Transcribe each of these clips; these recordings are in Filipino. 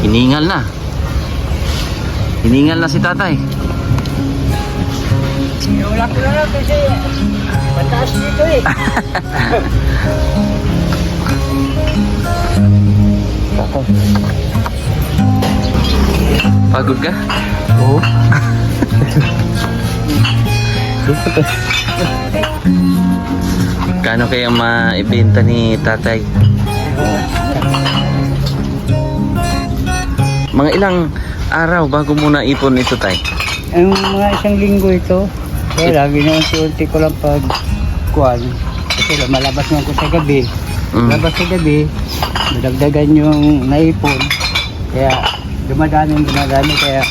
Hiningal na. Hiningal na si tatay. Wala ko na lang kasi mataas dito eh. Pagod ka? Oo. Kano kaya maibenta ni tatay? Mga ilang araw bago muna ipon ito tay? Ang mga isang linggo ito, kaya lagi na unti-unti ko lang pagkuhan. Kasi lumalabas man ko sa gabi. Labas sa gabi, madagdagan yung naipon. Kaya dumadami, kaya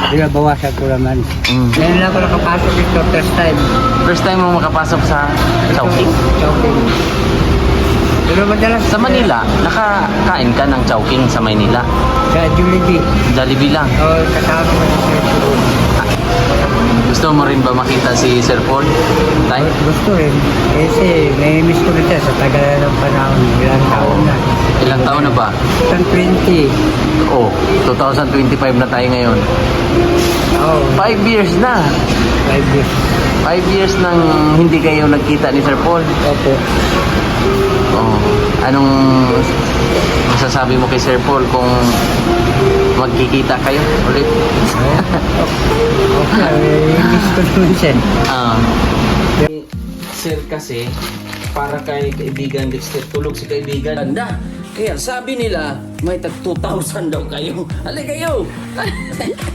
binabawasan ko naman. Ngayon lang ako nakapasok dito, first time. First time mo makapasok sa Chowking? Chowking. Pero madalas Sa Manila, nakakain ka ng Chowking sa Maynila? sa Jollibee. Jollibee lang. O kasama ko sa Gusto mo rin ba makita si Sir Paul? Tay? gusto rin. Kasi may miss ko na siya sa tagal ng panahon. Ilang taon na. Ilang taon na ba? Isang 20. Oh, 2025 na tayo ngayon. Oo. 5 years na. 5 years. 5 years nang hindi kayo nagkita ni Sir Paul. Opo. Oh, anong masasabi mo kay Sir Paul kung magkikita kayo ulit? Okay. Miss ko naman siya. Sir kasi, para kay kaibigan Dexter, tulog si kaibigan. Ganda. Kaya sabi nila, may tag 2,000 daw kayo. Halika kayo!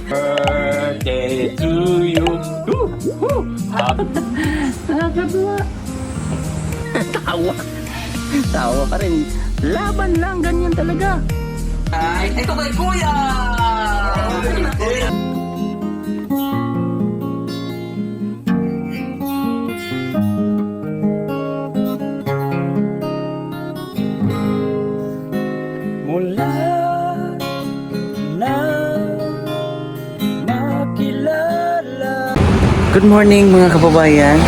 Birthday to you. Nakakatuwa. Tawa. Tawa pa rin. Laban lang, ganyan talaga. Ay, ito kay Kuya! Mula na makilala. Good morning mga kababayan.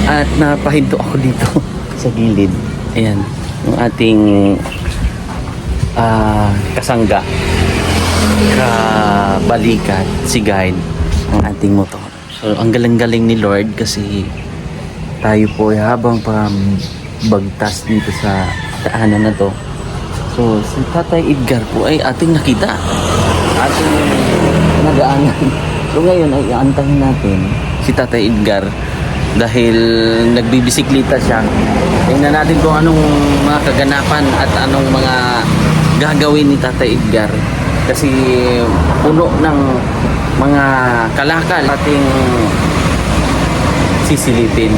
At napahinto ako dito sa gilid. Ayan, yung ating kasangga, kabalikat, si guide ng ating motor. So ang galing-galing ni Lord kasi tayo po ay habang pa bagtas dito sa daanan na to. So si Tatay Edgar po ay ating nakita, ating nadaanan. So ngayon ay aantahin natin si Tatay Edgar dahil nagbibisikleta siya. Tingnan natin kung anong mga kaganapan at anong mga gagawin ni Tatay Edgar kasi puno ng mga kalakal ating sisilipin.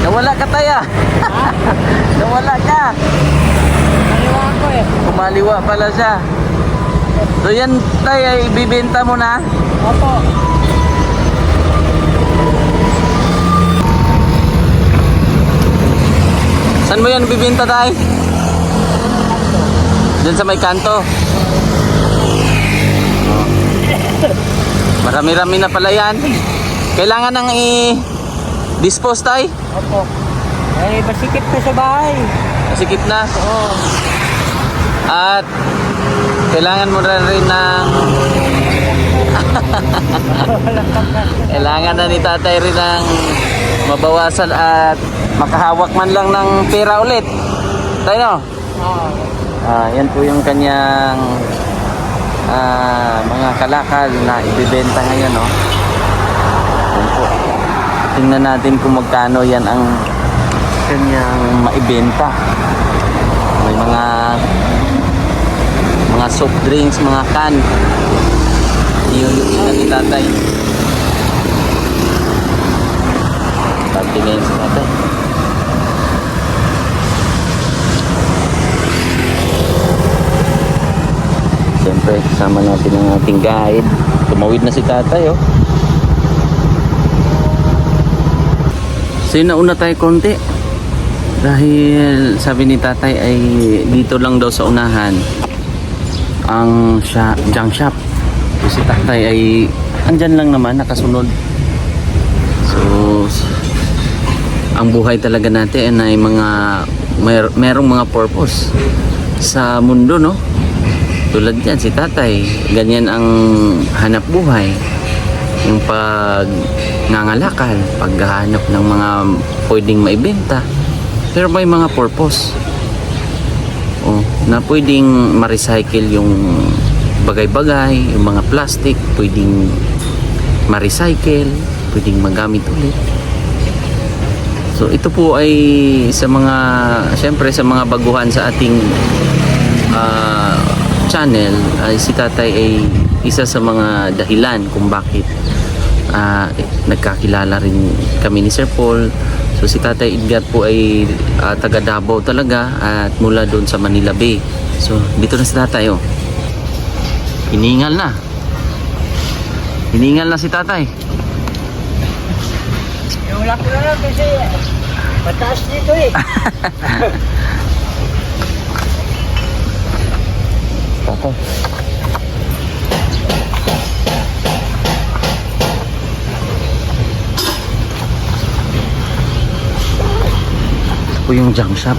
Nawala ka taya. Nawala ka. Naliwa ko eh. Kumaliwa pala siya. So yan tay ay ibibenta mo na. Opo. Saan mo yan bibenta tay? Diyan sa may kanto. Marami-rami na pala yan. Kailangan nang i-dispose tay. Opo. Ay, masikip ko sa bahay. Masikip na. Oo. At kailangan mo rin ng kailangan na ni tatay rin ng mabawasan at makahawak man lang ng pera ulit. Tayo no? Oo. Yan po yung kanyang mga kalakal na ibibenta ngayon, no? Yan po. Tingnan natin kung magkano yan ang kanyang maibenta. May mga soft drinks, mga can. Niyuyukin na ni tatay. Pati ngayon si tatay. Siyempre, kasama natin ang ating guide. Tumawid na si tatay, oh. So, nauna tayo konti. Dahil sabi ni tatay ay dito lang daw sa unahan ang junk shop. So, si tatay ay andyan lang naman, nakasunod. So, ang buhay talaga natin ay merong mga purpose sa mundo, no? Tulad yan, si tatay, ganyan ang hanap buhay. Yung pagngangalakal, paghahanap ng mga pwedeng maibenta. Pero may mga purpose. Na pwedeng ma-recycle yung bagay-bagay, yung mga plastic, pwedeng ma-recycle, pwedeng magamit ulit. So ito po ay siyempre sa mga baguhan sa ating channel, ay si tatay ay isa sa mga dahilan kung bakit nagkakilala rin kami ni Sir Paul. So si Tatay Edgar po ay taga Davao talaga at mula doon sa Manila Bay. So dito na si tatay, oh. Hiningal na. Hiningal na si tatay. Yung lako na lang kasi pataas dito eh. Tatay. Ito po yung junk shop.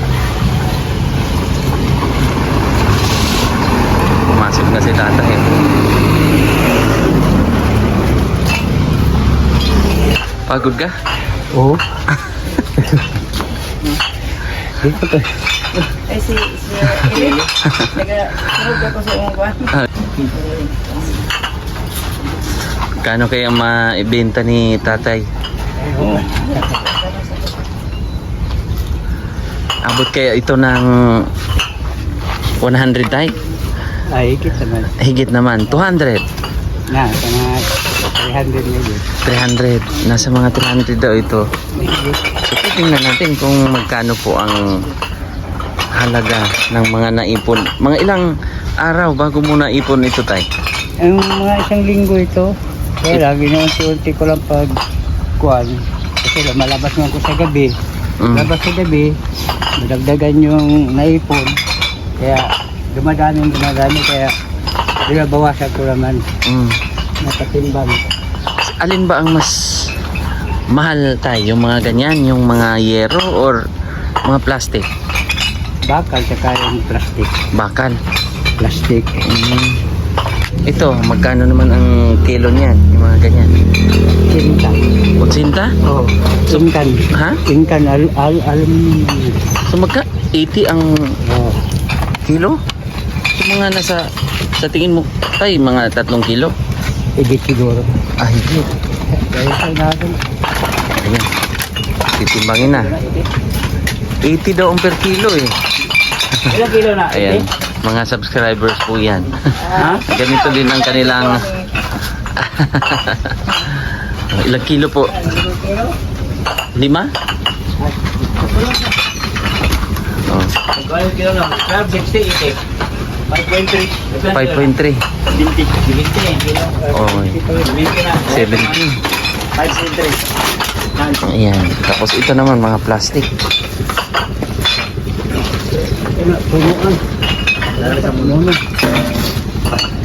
Pumasok na si tatay. Pagod ka? Oo. Dito to. Ay, si Eli, nag-surog ako sa umong buwan. Kano kaya maibenta ni tatay? Abot kaya ito ng 100 tay? Ay, higit naman. Higit naman. 200. Na, sa mga 300 million. 300. Nasa mga 300 daw ito. Higit. So, titingnan natin kung magkano po ang halaga ng mga naipon. Mga ilang araw bago mo naipon ito, tay? Ang mga isang linggo ito, kaya lagi na unti-unti ko lang pagkuhan. Kasi malabas nga ko sa gabi. Labas sa gabi, madagdagan yung naipon. Kaya dumadami, kaya binabawasan ko naman. Nakatimbang. Alin ba ang mas mahal tayo? Yung mga ganyan, yung mga yero or mga plastic? Bakal saka yung plastic. Bakal. Plastic. Ito, magkano naman ang kilo niyan? Yung mga ganyan. Kinkan. Kutsinta? Oo. Kinkan. Ha? Kinkan. Aluminum. So 80 ang Oo. kilo? So mga sa tingin mo, tay, mga 3 kilo? Higit siguro. Ah, higit. Kaya sa natin. Ayan. Titimbangin na. 80 daw ang per kilo eh. Ilang kilo na? Ayan. Mga subscribers po yan. Ha? Ganito din ang kanilang... Ilang kilo po? 5? Oh. Ilang kilo na? 60, 5.3. 5.3. 20 kilo. Oh, 70. 5.3. Ayan. Tapos ito naman mga plastic. Punuan.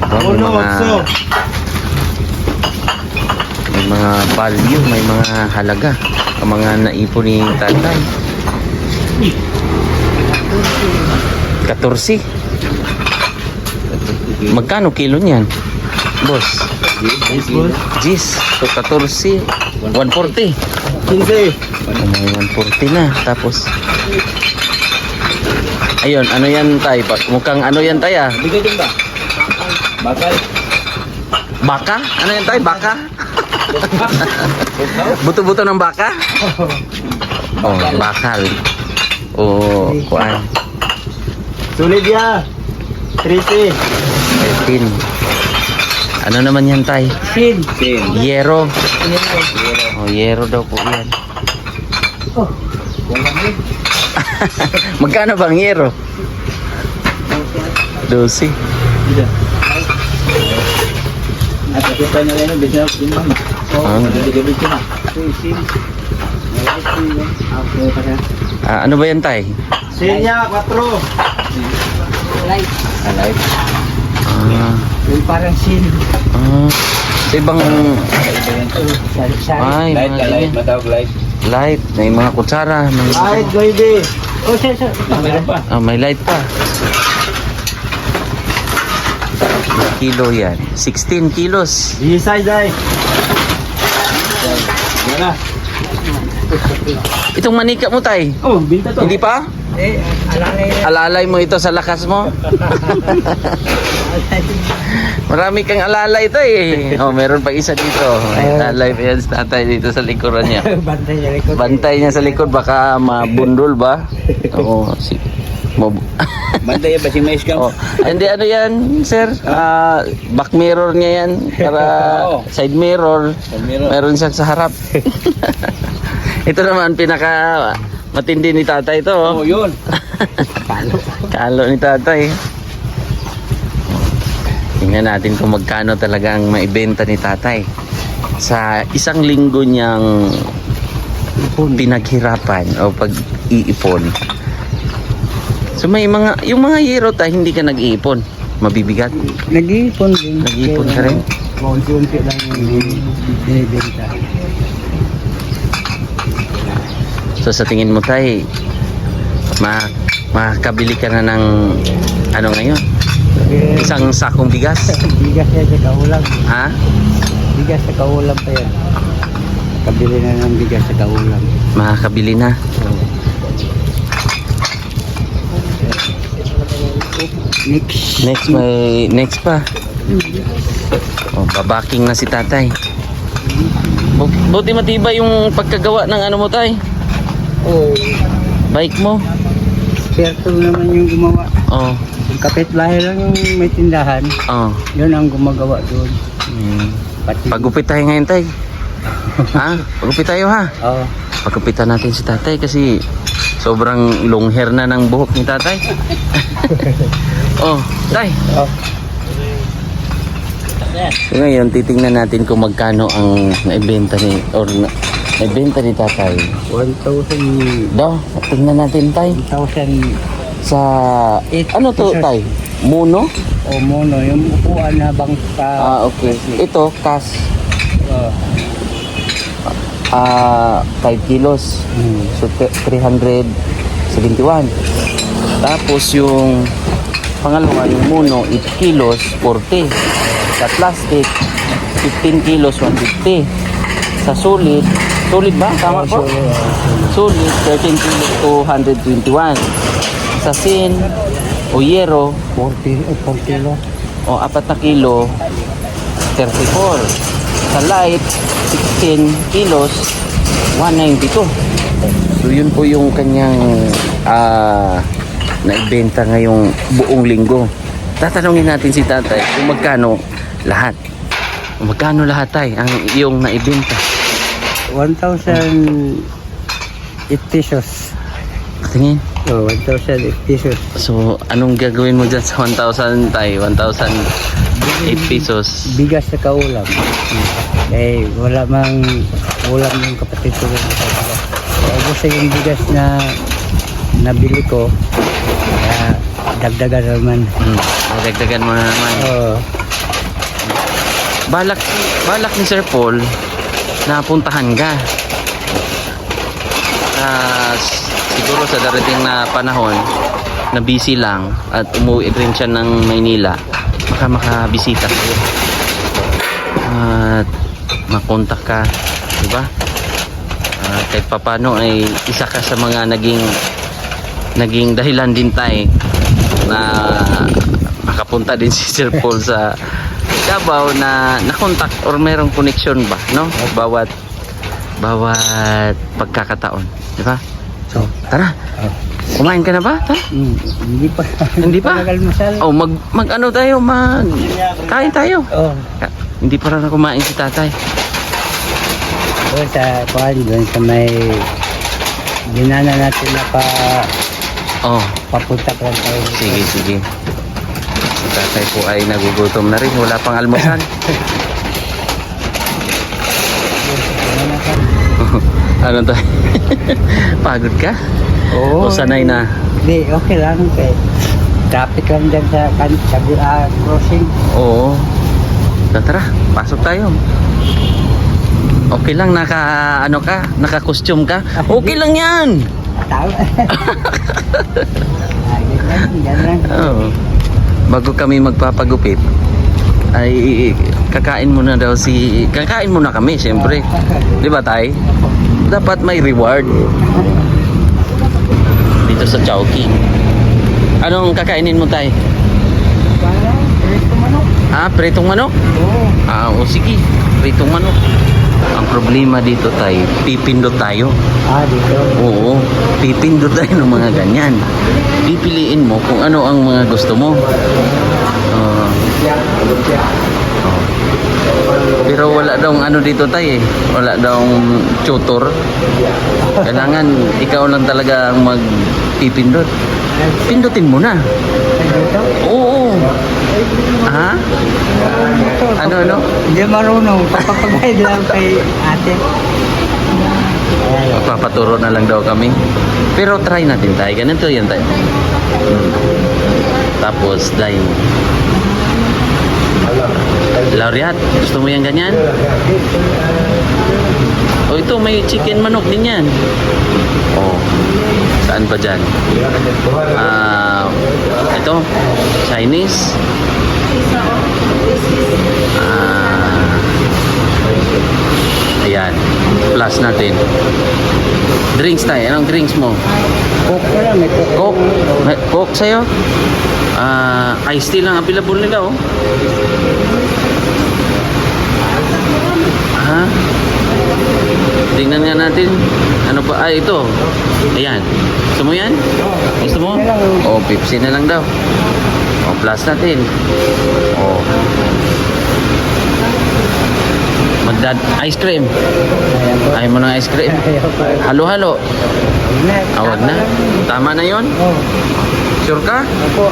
Punuan. Ito, may mga value, may mga halaga ang mga naipon ni tatay. 14. Magkano kilo niyan, boss? Gis. So 14, 140. 15. May 140 na. Tapos ayun, ano yan tay? Mukhang ano yan tay ah? Bigay din ba? Bakal. Baka? Ano yan tay? Baka? Buto-buto ng baka? Oh, bakal. Oh, kuan. Sulit ya. 3C. 16. Ano naman yan, tay? Sin. Yero. Oh, yero daw po yan. Oh, Magkano bang yero? 12. At kita nyo rin, bisnes din mo. Ah. Nagigabit ko na. sin. Okay, para. Ano ba yan, tay? Sinya, 4. Light. Alive. Yung parang sin. Sa ibang Sari-sari. ay, Light, mga light, ganyan. matawag light. Light, may mga kutsara, may, Light, baby. Oh, sir. Meron pa. may light pa. Ilang kilo yan? 16 kilos. Isay, day. Yan na. Itong manika mo, tay? Oh, binta to. Hindi pa? Eh, alalay na. Alalay mo ito sa lakas mo? Marami kang alalay, tay. Oh, meron pa isa dito. May alalay pa yan sa tatay dito sa likuran niya. Bantay niya likod. Bantay niya sa likod, baka mabundol ba? Oo, Bantay ba si Mais ka? Oh, hindi ano yan, sir? Back mirror niya yan para Oo. side mirror. Meron. Meron siyang sa harap. Ito naman pinaka matindi ni tatay to. Oh, yun. Kalo ni tatay. Tingnan natin kung magkano talaga ang maibenta ni tatay sa isang linggo niyang pinaghirapan o pag-iipon. So may mga, yung mga yero tayo hindi ka nag-iipon. Mabibigat. Nag-iipon din. Nag-iipon ka rin? Unti-unti lang yung binibenta. So sa tingin mo tay, makakabili ka na ng ano ngayon? Eh, Isang sakong bigas? bigas yan sa kaulam. Ha? Bigas sa kaulam pa yan. Kabili na ng bigas sa kaulam. Makakabili na. Next. Next pa. Oh, babaking na si tatay. Buti matibay yung pagkagawa ng ano mo tay. Oh, Bike mo. eksperto naman yung gumawa. Oh. Yung kapitbahay lang yung may tindahan. Oh. Yun ang gumagawa doon. Pati. Pagupit tayo ngayon tay. Ha? Pagupit tayo ha. Oh, Pagkupitan natin si tatay kasi sobrang long hair na ng buhok ni tatay. Oh, tay. oh. So ngayon, titingnan natin kung magkano ang naibenta ni naibenta ni tatay. 1,000. Daw, tingnan natin tay. 1,000 Sa, Eight ano to pesos. tay? Muno? o mono. Yung upuan habang pa... Okay. Ito, cash. Oh. 5 kilos. So, 371. Tapos yung pangalawa, yung muno, 8 kilos, 40. Sa plastic, 15 kilos, 150. Sa solid ba? Tama po? Solid, 13 kilos, 221. Sa sin, o yero, 4 kilo. o 4 na kilo, 34. Sa light, 16 kilos, 192. So yun po yung kanyang naibenta ngayong buong linggo. Tatanungin natin si tatay kung magkano lahat. Magkano lahat tay ang iyong naibenta? 1,008 pesos. Tingin. Oh, 1,008 pesos. So anong gagawin mo dyan sa 1,000 tay? 1,008 pesos. Bigas sa kaulam. Eh, wala mang ulam yung kapatid ko. Kaya gusto yung bigas na nabili ko. Kaya dagdagan naman. Dagdagan mo na naman. Oh, Balak ni Sir Paul na puntahan ka. Siguro sa darating na panahon na busy lang at umuwi rin siya ng Maynila, baka makabisita kayo at makontak ka, di ba? Kahit papano ay isa ka sa mga naging dahilan din tayo na makapunta din si Sir Paul sa Davao na nakontak or merong connection ba, no? Bawat pagkakataon, di ba? So, tara. Kumain ka na ba, tay? Hindi pa. Hindi pa? Nag-almusal. Oh, mag ano tayo, kain tayo. Oh. Hindi pa rin kumain si tatay. Doon sa kuhan, doon sa may ginana natin na Oh, papunta pa lang tayo. sige, sige. Si tatay po ay nagugutom na rin. Wala pang almusal. Ano to? Pagod ka? Oo. O sanay na? Hindi, okay lang. Kaya traffic lang dyan sa crossing. Oo. Tara, pasok tayo. Okay lang, naka-costume ka? Okay lang yan! Tama. Yan lang. Oo. Bago kami magpapagupit, ay kakain muna kami, siyempre. Di ba, tay? Dapat may reward. Dito sa Chowking. Anong kakainin mo, tay? Parang, ito manok. Ah, pritong manok? Oo. Ah, o sige, pritong manok. Ang problema dito, tay, pipindot tayo. Dito. Oo, pipindot tayo ng mga ganyan. Pipiliin mo kung ano ang mga gusto mo. Oh. Pero wala daw ano dito tayo eh. Wala daw tutor. Kailangan ikaw lang talaga ang magpipindot. Pindutin mo na. Dito? Oo. Ha? Ano? Hindi marunong. Papapag-guide lang kay ate. Magpapaturo na lang daw kami. Pero try natin tayo. Ganito yan tayo. Tapos, dahil Laureat, gusto mo yan ganyan? O ito, may chicken manok din yan. O, saan ba dyan? Ito, Chinese. Ayan, plus natin. Drinks tayo, anong drinks mo? Coke na lang. May coke. Coke? May Coke sa'yo? Iced tea lang available nila, oh. Ha? Tingnan nga natin. Ano pa? Ito. Ayan. Gusto mo yan? Gusto mo? Oh, Pepsi na lang daw. Oh, plus natin. Oh. Ice cream. Ayaw mo ng ice cream? Halo-halo. Awag na. Tama na yon? Oo. Sure ka? Opo.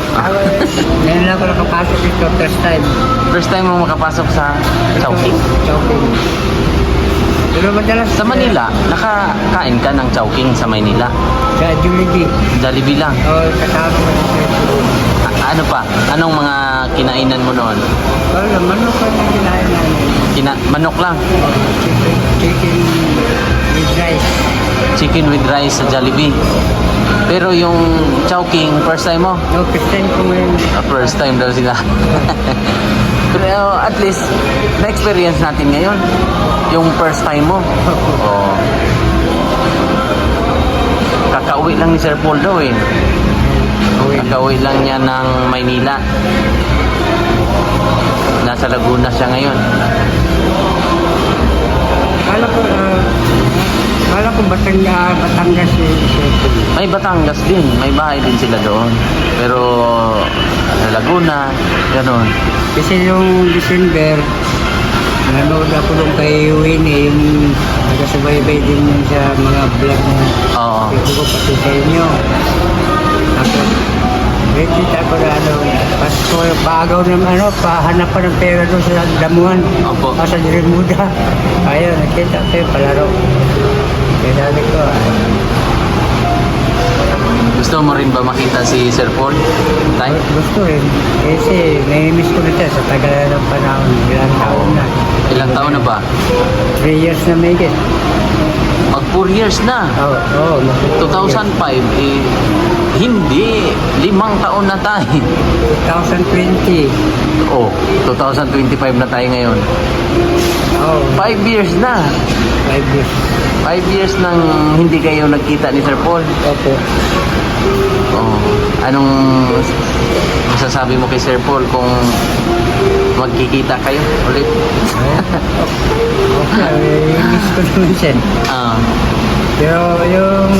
Ngayon lang ako nakapasok dito first time. First time mo makapasok sa Chowking? Chowking. Pero madalas Sa Manila, nakakain ka ng Chowking sa Manila? sa Jollibee. Jollibee lang. Oo, kasama ko sa Ano pa? Anong mga kinainan mo noon? wala, manok ko na kinain namin. Manok lang. Chicken with rice. Chicken with rice sa Jollibee. Pero yung Chowking, first time mo? No, first time ko ngayon. First time daw sila. Pero at least, na-experience natin ngayon. Yung first time mo. Oh. Kakauwi lang ni Sir Paul daw eh. Kakauwi lang niya ng Maynila. Nasa Laguna siya ngayon. Kala ko Batangas May Batangas din. May bahay din sila doon. Pero sa Laguna, gano'n. Kasi yung December, nanood ako doon kay Winnie, yung nagasubaybay din yun sa mga vlog na Oo. ito ko pati sa inyo. Tapos, rekita ko na Pasko, paagaw ng pahanap pa ng pera doon sa damuhan. Opo. Sa Dirimuda. Ayun, nakita ko yung palaro. Kaya sabi ko, Gusto mo rin ba makita si Sir Paul? Tay? gusto rin. Kasi may-miss ko na siya sa tagal ng panahon. Ilang taon na. Ilang taon na ba? 3 years na may get. Mag 4 years na. Oo, 2005, hindi. 5 taon na tayo. 2020. Oh, 2025 na tayo ngayon. Oo, 5 years na. 5 years. 5 years nang hindi kayo nagkita ni Sir Paul. Opo. Oh, anong masasabi mo kay Sir Paul kung magkikita kayo ulit? Okay, miss ko naman siya. Pero yung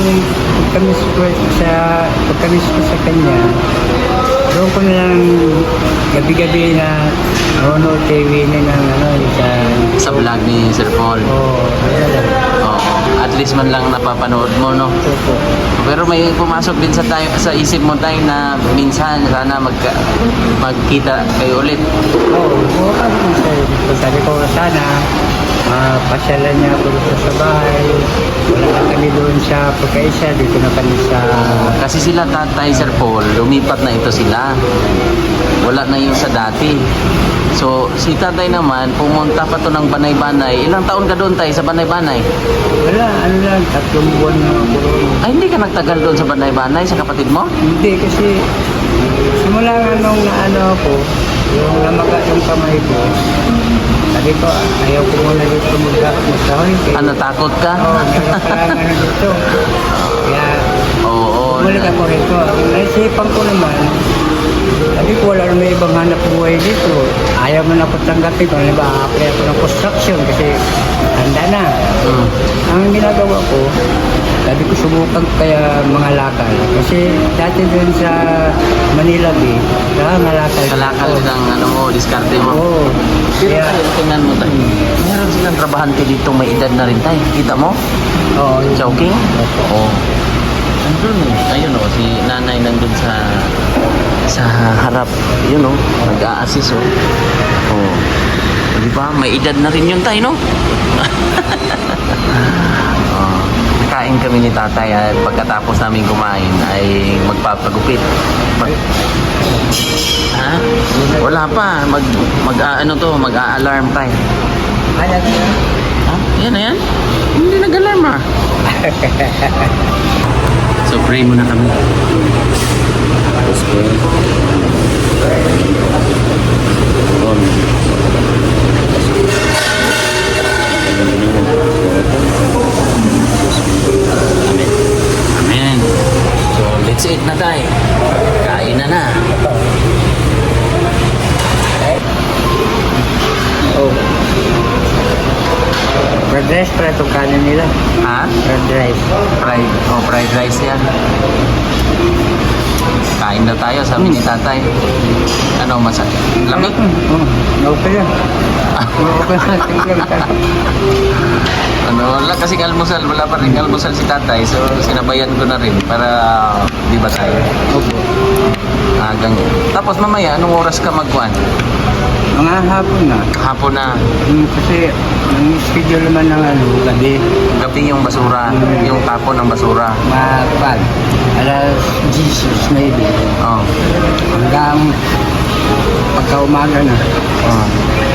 pagkamis ko sa kanya, doon ko na lang gabi-gabi na Rono TV na ng Sa vlog ni Sir Paul. ano lang. Oo. At least man lang napapanood mo, no? Opo. Pero may pumasok din sa isip mo tayo na minsan sana magkita kayo ulit. Oo, ano mo sa'yo. Sabi ko sana, pasyalan niya ako dito sa bahay. Wala na kami doon sa pagkaisa, dito na kami sa... Kasi sila tatay Sir Paul, lumipat na ito sila. Wala na yung sa dati. So, si tatay naman, pumunta pa to ng Banay-Banay. Ilang taon ka doon tayo sa Banay-Banay? Wala, ano lang, 3 buwan na ako doon. Ay, hindi ka nagtagal doon sa Banay-Banay sa kapatid mo? Hindi, kasi simula nga nung naano ako, yung namaga yung kamay ko, sabi ko, ayaw ko muna dito magkahoy. Ah, natakot ka? Oo, meron parang ano dito. Kaya, Oo. bumalik ako rito. Naisipan ko naman, sabi ko, wala na may ibang hanap buhay dito. Ayaw mo na ako tanggapin ko. Diba, apply ako ng construction kasi handa na. Mm. Ang ginagawa ko, sabi ko, subukan ko kaya mga lakal. Kasi dati dun sa Manila Bay, mga lakal. Kalakal Oo. ng ano mo, diskarte mo. Oo. Pero Kaya, tayo, tingnan mo tayo. Meron silang trabahante dito, may edad na rin tayo. Kita mo? oo. Chowking? Oo. Nandun eh. Ayun o, si nanay nandun sa harap. Yun o, nag-a-assist o. Oo. Di ba? May edad na rin yun tayo, no? Oo. Nakain kami ni tatay at pagkatapos namin kumain ay magpapagupit. Ha? Wala pa. Mag-a-alarm tayo. Alam niyo? Ha? Yan na yan? Hindi nag-alarm ah. So pray muna kami. Tapos pray. Ron. Amen. Amen. So let's eat na tayo. Kain na na. Oo. Fried rice para itong kanin nila. Ha? Fried rice. Fried rice yan. Kain na tayo, sabi ni tatay. Ano masakit? Lamig? Okay lang. Okay lang. Ano, wala kasi almusal, wala pa rin almusal si tatay. So sinabayan ko na rin para di ba tayo? Opo. Tapos mamaya, anong oras ka magkuhan? Mga hapon na. Hapon na. Kasi ang schedule naman ng gabi, Gabi yung basura, yung tapon ng basura. mapag. Alas 10 maybe. Oh. Hanggang pagka-umaga na. Oh.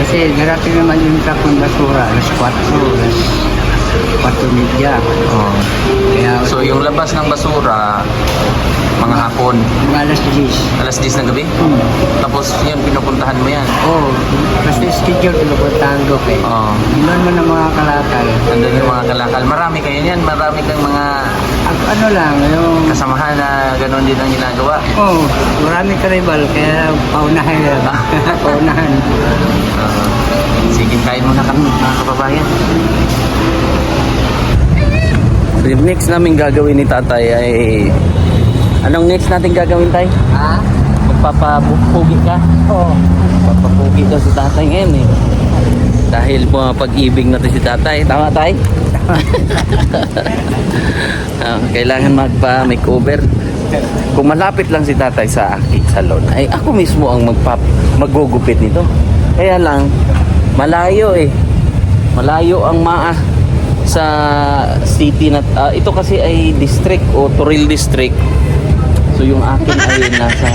Kasi darating naman yung truck ng basura, alas 4, alas 4:30. Oh. Kaya So yung labas ng basura, mga hapon, mga alas 10. alas 10 ng gabi. Tapos yun, pinupuntahan mo yan. Oo, kasi schedule pinupuntahan ko kay. Oh. Ilan mo ng mga kalakal. Nandun yung mga kalakal. Marami kayo yan. Marami kang mga Ano lang, yung... kasamahan na gano'n din ang ginagawa. Oo, marami karibal, kaya paunahan lang. Paunahan. Sige, kain muna kami, mga kababayan. So, yung next namin gagawin ni tatay ay... Anong next natin gagawin, tay? Ha? Magpapapugi ka? Oo. Magpapapugi ka si tatay ngayon eh. Dahil pag-ibig natin si tatay. Tama, tay? Kailangan magpa-makeover. Kung malapit lang si tatay sa aking salon, ay ako mismo ang magugupit nito. Kaya lang, malayo eh. Malayo ang sa city na ito kasi ay district o Toril district. So yung akin ay nasa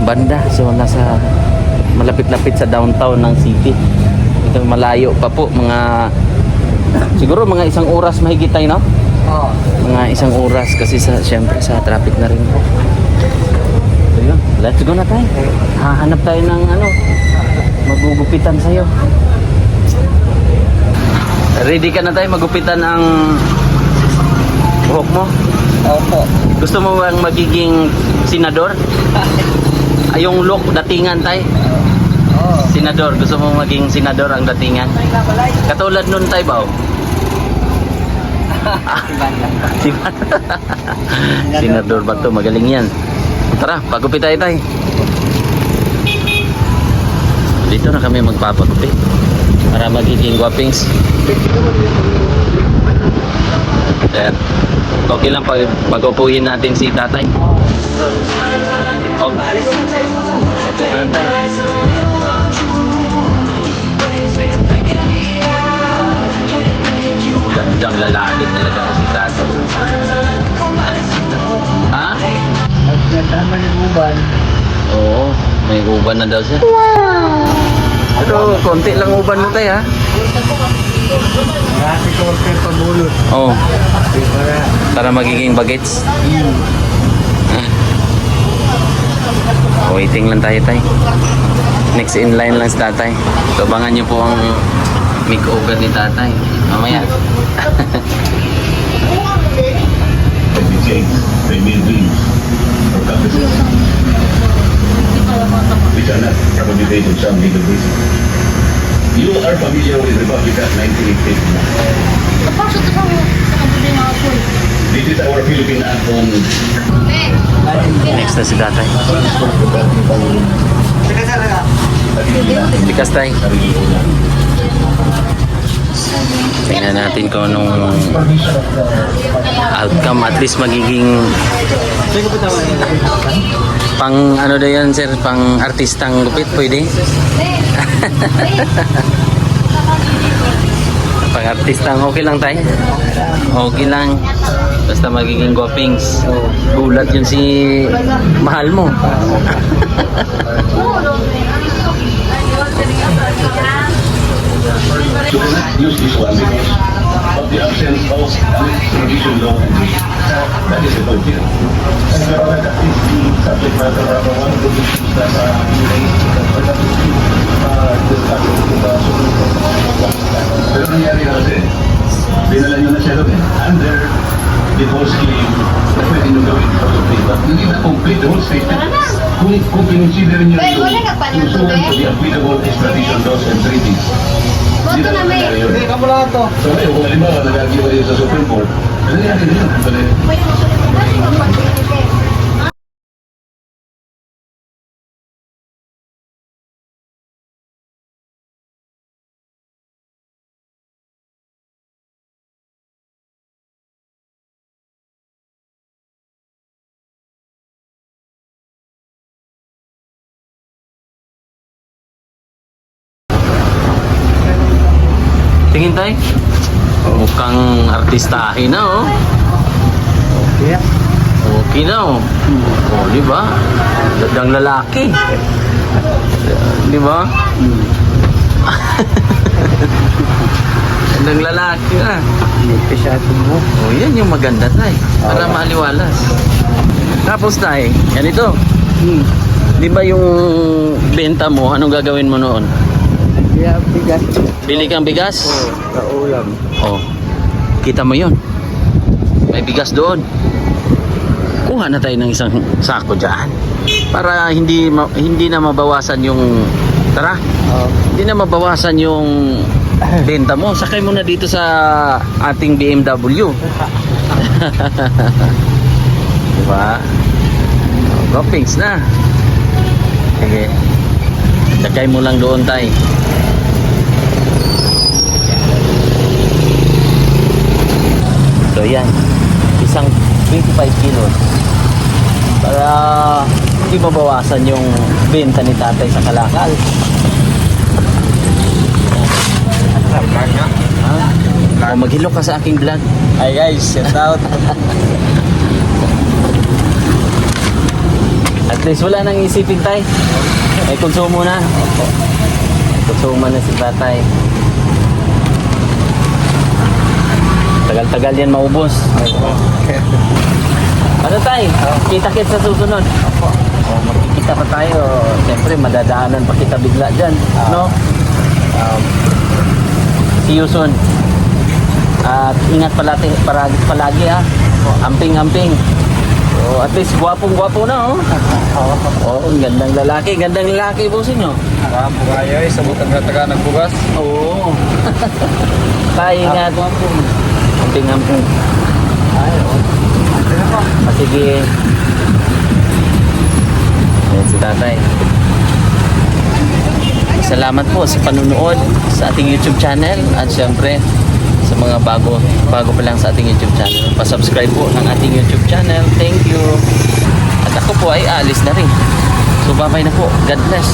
banda. So nasa malapit-lapit sa downtown ng city. Ito malayo pa po, siguro mga 1 oras mahigit tayo, no? Oo. Mga 1 oras kasi syempre sa traffic na rin po. So yun, let's go na tayo. Hahanap tayo ng magugupitan sa'yo. Ready ka na tayo magupitan ang buhok mo? Opo. Gusto mo bang magiging senador? Ay, yung look, datingan tayo. Oo. Senador, gusto mo maging senador ang datingan? Katulad nun tayo ba? Senador Bato, magaling yan. Tara, pagupit tayo tayo. Dito na kami magpapagupit para magiging guwapings. Sir, okay lang pag-upuhin natin si tatay. Okay. Gandang lalaki talaga si tatay. Ha? At natama ng uban. Oo, may uban na daw siya. Pero konti lang uban mo tayo ha. Marami ko kayo pabulot. Oo, Para para magiging bagets. Waiting lang tayo tay. Next in line lang si tatay. So abangan nyo po ang makeover ni tatay. Mamaya. They may win or competition, which are not probably on some legal basis. You are familiar with Republic Act 1989. This is our Philippine Act on Next na si tatay. Bikas tay. Tingnan natin kung anong outcome. At least magiging pang ano daw yan sir, pang artistang lupit pwede. Pang artistang okay lang tayo. Okay lang. Basta magiging guwapings. Gulat yun si mahal mo. you cannot use this one because of the absence of extradition law. That is the point here. And that is the subject matter of one of the issues that pero nangyari na kasi, dinala nyo na siya doon under the false claim na pwede nyo gawin sa Supreme Court. Hindi na complete the whole statement. Kung kinonsider nyo Wait, wala ka pa ng pursuant to tubig? the applicable extradition laws and treaties. Boto na may. Hindi ka mula ito. So ngayon, kung halimbawa nag-agiwa yun sa Supreme Court, nangyari na yun. Tingin tayo. Mukhang artistahin na oh. kaya Okay na oh. Oh, di ba? Dadang lalaki. Di ba? Dadang lalaki na. pisado mo. Oh, yan yung maganda tay. Para maliwalas. Tapos tay, ganito. Di ba yung benta mo, anong gagawin mo noon? Kaya bigas. Bili kang bigas? Sa ulam. Oh, kita mo yun. May bigas doon. Kuha na tayo ng isang sako dyan. Para hindi na mabawasan yung... Tara, hindi na mabawasan yung benta mo. Sakay mo na dito sa ating BMW. Diba? Guwapings na. Sige. Sakay mo lang doon tayo. So yan, isang 25 kilos para hindi mabawasan yung benta ni tatay sa kalakal. O maghilok ka sa aking vlog. Hi guys, shout out. At least wala nang isipin tay. May konsumo na. May konsumo na si tatay. Tagal-tagal yan maubos. Ano tay? Kita-kit sa susunod. Magkikita pa tayo. Siyempre madadaanan pa kita bigla dyan. No? See you soon. At ingat palagi ha. Amping-amping. Oh, at least gwapong-gwapo na oh. Oh, gandang lalaki. Gandang lalaki po sa inyo. Kapo kayo eh, sabutan ka taga nagbugas. Oo. Tay, ingat. Tingnan po. Ay, oo. Sige. Ayan si tatay. Salamat po sa panunood sa ating YouTube channel at syempre sa mga bago pa lang sa ating YouTube channel. Pa-subscribe po ng ating YouTube channel. Thank you. At ako po ay alis na rin. So bye-bye na po. God bless.